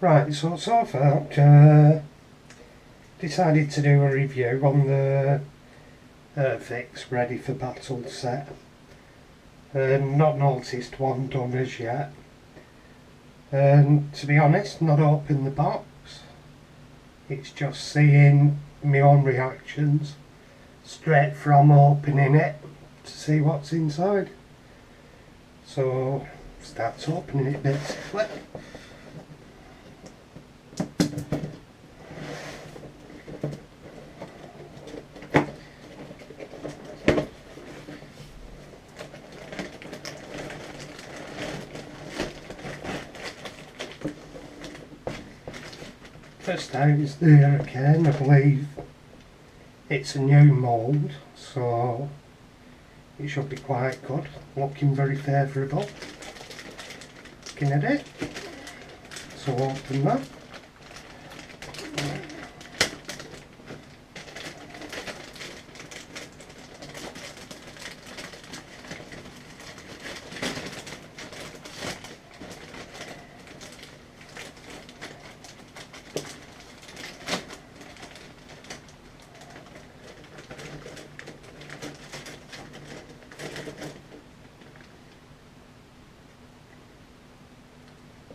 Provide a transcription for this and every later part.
Right, so far, decided to do a review on the Fix Ready for Battle set. Not noticed one done as yet. To be honest, not opened the box. It's just seeing my own reactions straight from opening it to see what's inside. So, start opening it basically. First out is the Hurricane. I believe it's a new mould, so it should be quite good. Looking very favourable. Looking at it. So open that.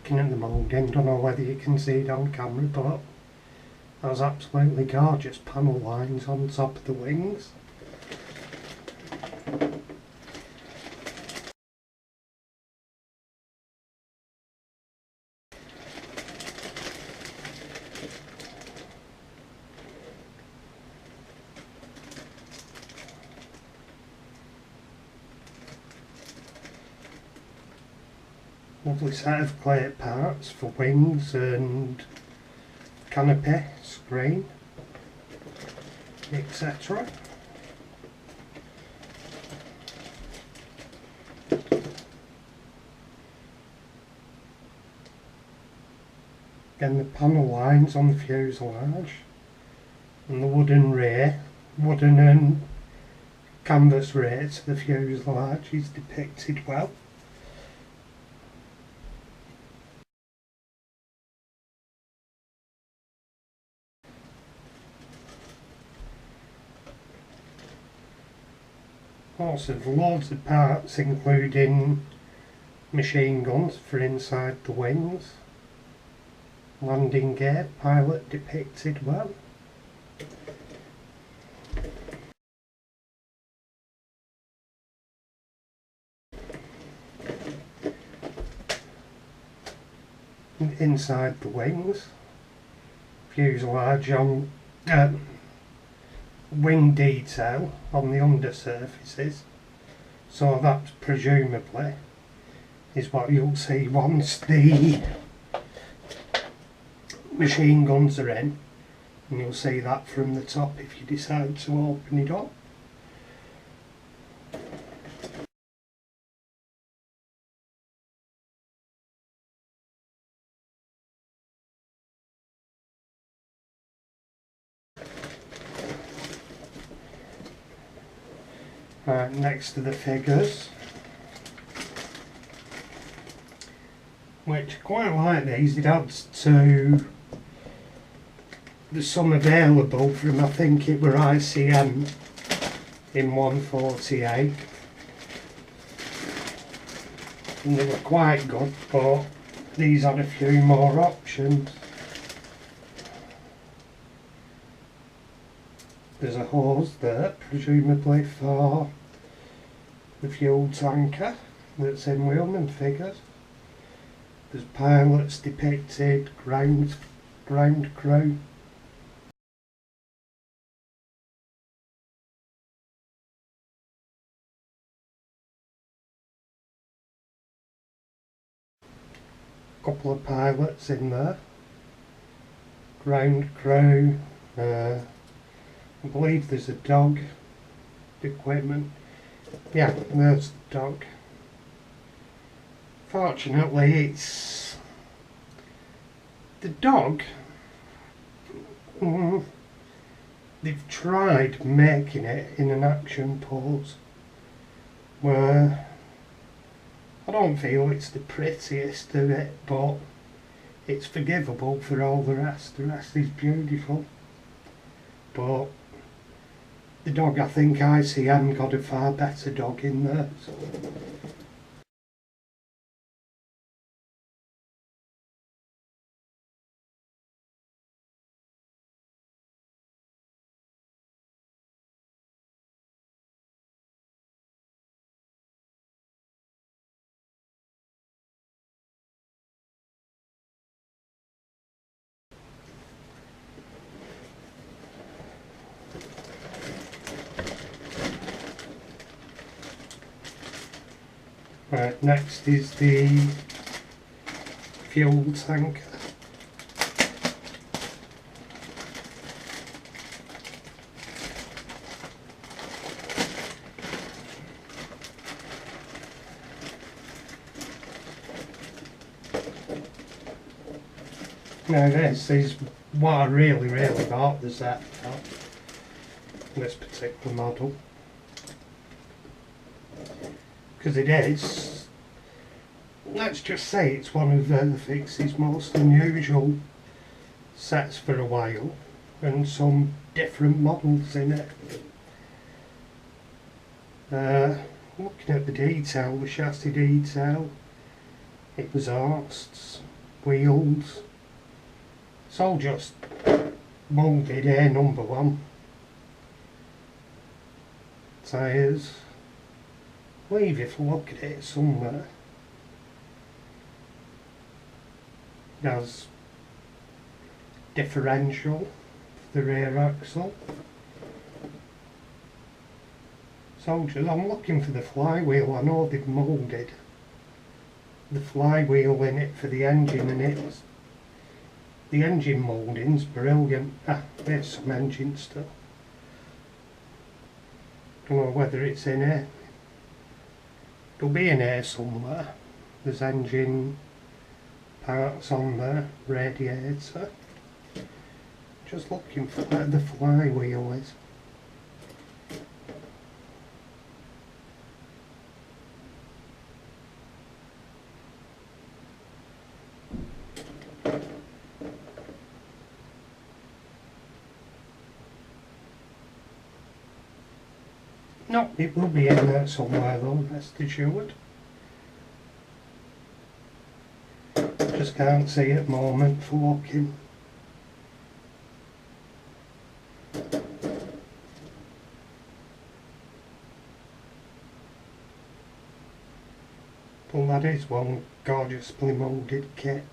Looking at the moulding, don't know whether you can see it on camera, but those absolutely gorgeous panel lines on top of the wings. Lovely set of plate parts for wings and canopy, screen, etc. Again, the panel lines on the fuselage and the wooden rear, wooden and canvas rear to the fuselage is depicted well. Also loads of parts including machine guns for inside the wings, landing gear, pilot depicted well. Inside the wings, fuselage on wing detail on the undersurfaces, so that presumably is what you'll see once the machine guns are in, and you'll see that from the top if you decide to open it up. Next to the figures, which I quite like these, it adds to the sum available from, I think it were ICM in 148, and they were quite good, but these had a few more options. There's a hose there, presumably for the fuel tanker that's in Wheelman figures. There's pilots depicted, ground crew. Couple of pilots in there. Ground crew. I believe there's a dog equipment. Yeah, there's the dog. Fortunately, it's the dog. They've tried making it in an action pose where I don't feel it's the prettiest of it, but it's forgivable for all the rest. The rest is beautiful. But the dog I think ICM got a far better dog in there. So. Right, next is the fuel tank. Now this is what I really bought the set for, this particular model. Because it is, let's just say it's one of the Fix's most unusual sets for a while, and some different models in it. Looking at the detail, the chassis detail, exhausts, wheels, it's all just moulded here, number one. Tyres, I believe if you look at it somewhere, it has differential for the rear axle. So I'm looking for the flywheel. I know they've moulded the flywheel in it for the engine, and the engine moulding's brilliant. There's some engine stuff. Don't know whether it's in here. It'll be in here somewhere. There's engine parts on there, radiator. Just looking for where the flywheel is. No, it will be in there somewhere though, rest assured. Just can't see at the moment for looking. Well, that is one gorgeously moulded kit.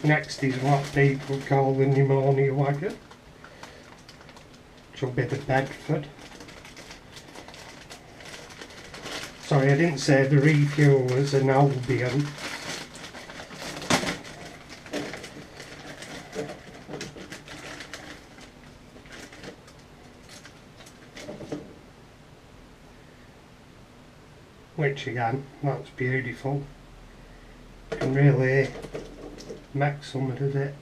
Next is what people call the pneumonia wagon, which will be the Bedford. Sorry, I didn't say the refuelers an Albion. Which again, that's beautiful. You can really make something of it.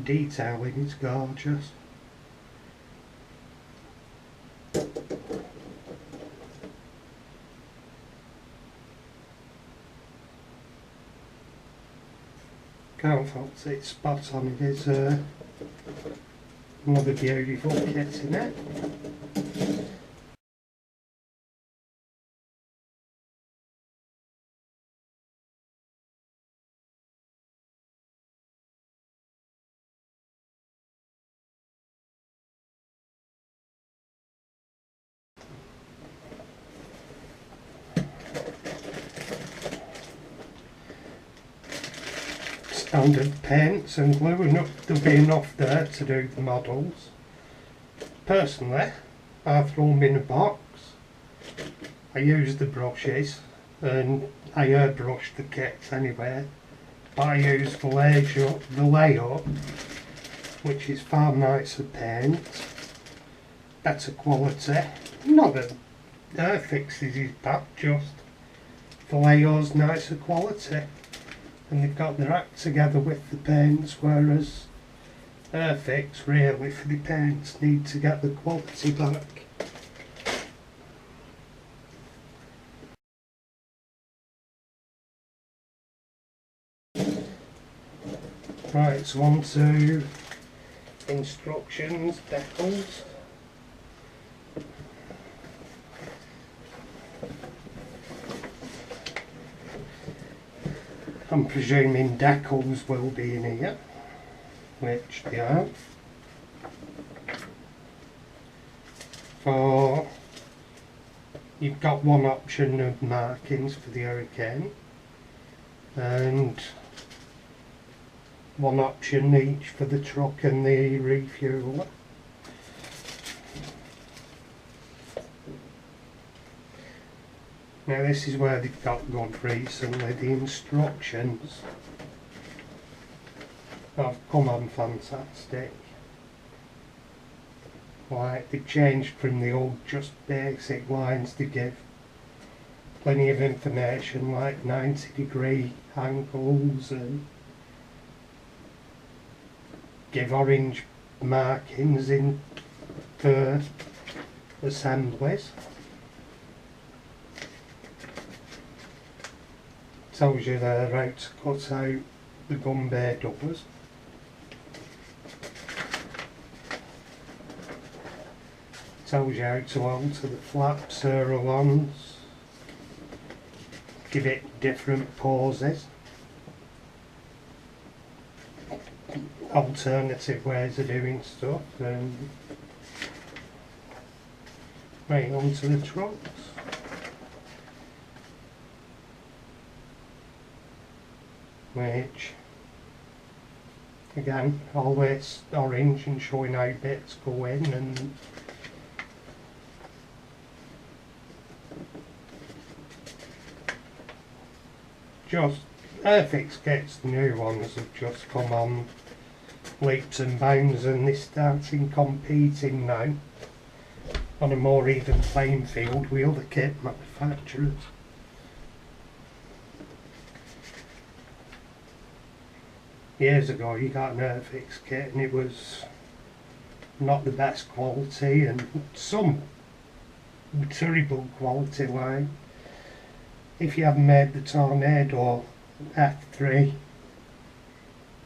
Detailing is gorgeous. Can't fault it, spot on. It is another beautiful kit in it. Standard paints and glue, there'll be enough there to do the models. Personally, I throw them in a box. I use the brushes and I airbrush the kits anyway but I use the layup, which is far nicer paint, better quality. Not that Airfix is his back, just Vallejo's nicer quality, and they've got their act together with the paints, whereas Airfix really for the paints need to get the quality back. Right, so on to instructions, Decals. I'm presuming Decals will be in here, which they are. For you've got one option of markings for the hurricane and one option each for the truck and the refueler. Now this is where they've got good recently. The instructions have come on fantastic. Like, they've changed from the old just basic lines to give plenty of information like 90-degree angles and give orange markings in for assemblies. Tells you there how to cut out the gun bay doors. Tells you how to alter the flaps, ailerons, give it different poses, alternative ways of doing stuff, and right on to the trucks. Which again, always orange and showing how bits go in, and just Airfix kits, the new ones have just come on leaps and bounds, and they're starting competing now on a more even playing field with other kit manufacturers. Years ago you got an Airfix kit and it was not the best quality, and some terrible quality, like if you haven't made the Tornado F3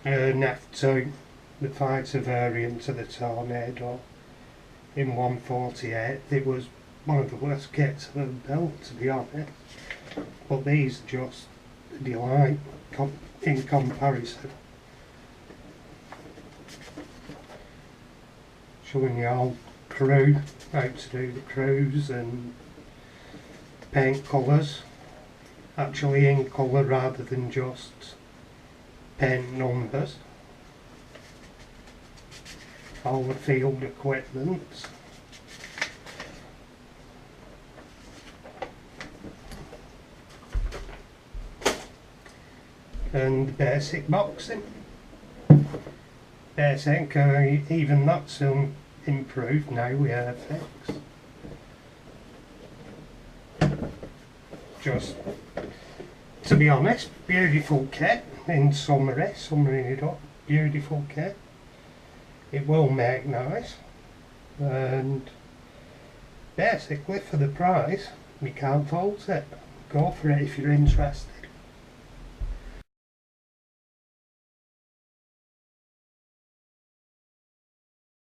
and F2, the fighter variant of the Tornado in 148, it was one of the worst kits I've ever built, to be honest. But these are just a delight in comparison. Showing you all crew, how to do the crews and paint colours, actually in colour rather than just paint numbers. All the field equipment. And basic boxing. Basic, even that's improved now with Airfix. Just, to be honest, beautiful kit in summary, summaring it up, beautiful kit. It will make nice, and basically for the price, you can't fault it. Go for it if you're interested.